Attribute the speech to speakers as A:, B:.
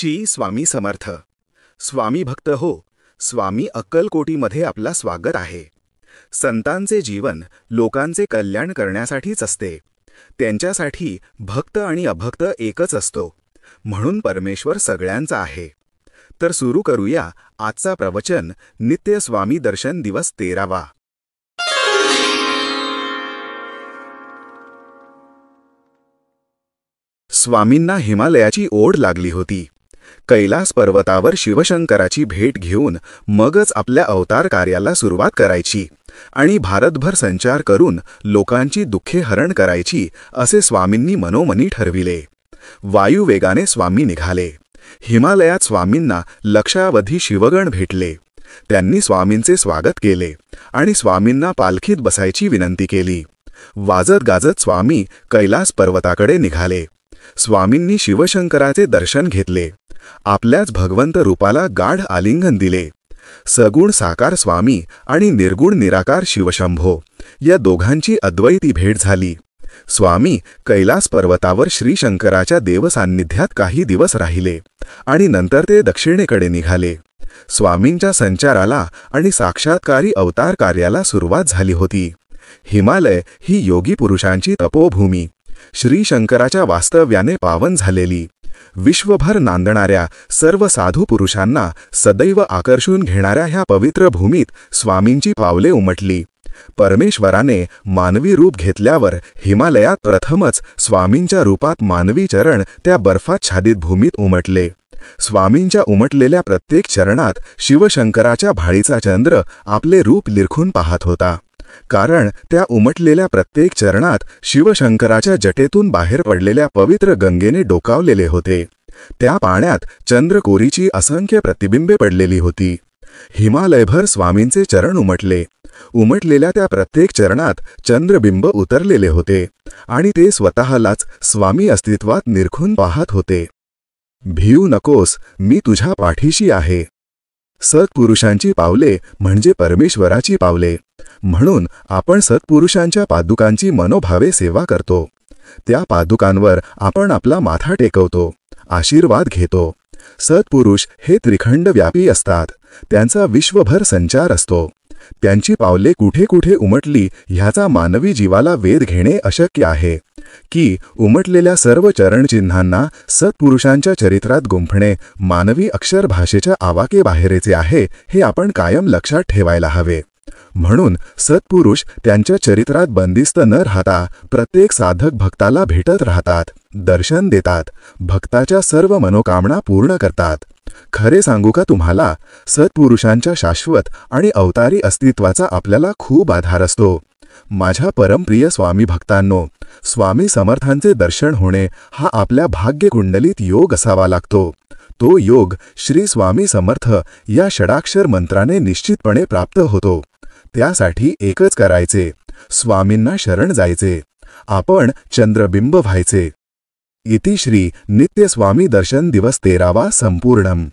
A: श्री स्वामी समर्थ. स्वामी भक्त हो, स्वामी अक्कलकोटीमध्ये आपला स्वागत आहे. संतांचे जीवन लोकांचे कल्याण करण्यासाठीच असते. त्यांच्यासाठी भक्त आणि अभक्त एकच असतो. म्हणून परमेश्वर सगळ्यांचा आहे. तर सुरू करूया आजचा प्रवचन. नित्य स्वामी दर्शन दिवस 13वा. स्वामींना हिमालयाची ओढ लागली होती. कैलास पर्वतावर शिवशंकराची भेट घेऊन मगच आपल्या अवतार कार्याला सुरुवात करायची आणि भारतभर संचार करून लोकांची दुःखे हरण करायची असे स्वामींनी मनोमनी ठरविले. वायुवेगाने स्वामी निघाले. हिमालयात स्वामींना लक्षावधी शिवगण भेटले. त्यांनी स्वामींचे स्वागत केले आणि स्वामींना पालखीत बसायची विनंती केली. वाजत गाजत स्वामी कैलास पर्वताकडे निघाले. स्वामींनी शिवशंकराचे दर्शन घेतले. आपल्याच भगवंत रूपाला गाढ आलिंगन दिले. सगुण साकार स्वामी आणि निर्गुण निराकार शिवशंभो या दोघांची अद्वैती भेट झाली. स्वामी कैलास पर्वतावर श्रीशंकराच्या देवसान्निध्यात काही दिवस राहिले आणि नंतर ते दक्षिणेकडे निघाले. स्वामींच्या संचाराला आणि साक्षात्कारी अवतार कार्याला सुरुवात झाली होती. हिमालय ही योगी पुरुषांची तपोभूमी, श्रीशंकराच्या वास्तव्याने पावन झालेली, विश्वभर नांदणाऱ्या सर्व साधू पुरुषांना सदैव आकर्षून घेणाऱ्या ह्या पवित्र भूमीत स्वामींची पावले उमटली. परमेश्वराने मानवी रूप घेतल्यावर हिमालयात प्रथमच स्वामींच्या रूपात मानवी चरण त्या बर्फाच्छादित भूमीत उमटले. स्वामींच्या उमटलेल्या प्रत्येक चरणात शिवशंकराच्या भाळीचा चंद्र आपले रूप लिरखून पाहत होता. कारण त्या उमटलेल्या प्रत्येक चरणात शिवशंकराच्या जटेतून बाहेर पडलेल्या पवित्र गंगेने डोकावलेले होते. त्या पाण्यात चंद्रकोरीची असंख्य प्रतिबिंबे पडलेली होती. हिमालयभर स्वामींचे चरण उमटले. उमटलेल्या त्या प्रत्येक चरणात चंद्रबिंब उतरलेले होते आणि ते स्वतःलाच स्वामी अस्तित्वात निरखून पाहत होते. भिऊ नकोस, मी तुझ्या पाठीशी आहे. सत्पुरुषांची पावले म्हणजे परमेश्वराची पावले. म्हणून आपण सत्पुरुषांच्या पादुकांची मनोभावे सेवा करतो. त्या पादुकांवर आपण आपला माथा टेकवतो, आशीर्वाद घेतो. सत्पुरुष हे त्रिखंड व्यापी असतात. त्यांचा विश्वभर संचार असतो. त्यांची पावले कुठे कुठे उमटली ह्याचा मानवी जीवाला वेध घेणे अशक्य आहे की उमटलेल्या सर्व चरणचिन्हांना सत्पुरुषांच्या चरित्रात गुंफणे मानवी अक्षरभाषेच्या आवाके बाहेरचे आहे हे आपण कायम लक्षात ठेवायला हवे. म्हणून सत्पुरुष त्यांच्या चरित्रात बंदिस्त न राहता प्रत्येक साधक भक्ताला भेटत राहतात, दर्शन देतात, भक्ताच्या सर्व मनोकामना पूर्ण करतात. खरे सांगू का तुम्हाला, सत्पुरुषांच्या शाश्वत आणि अवतारी अस्तित्वाचा आपल्याला खूप आधार असतो. माझ्या परमप्रिय स्वामी भक्तांनो, स्वामी समर्थांचे दर्शन होणे हा आपल्या भाग्यकुंडलीत योग असावा लागतो. तो योग श्री स्वामी समर्थ या षडाक्षर मंत्राने निश्चितपणे प्राप्त होतो. त्यासाठी एकच करायचे, स्वामींना शरण जायचे. आपण चंद्रबिंब व्हायचे. इति श्री नित्य स्वामी दर्शन दिवस 13वा संपूर्णम.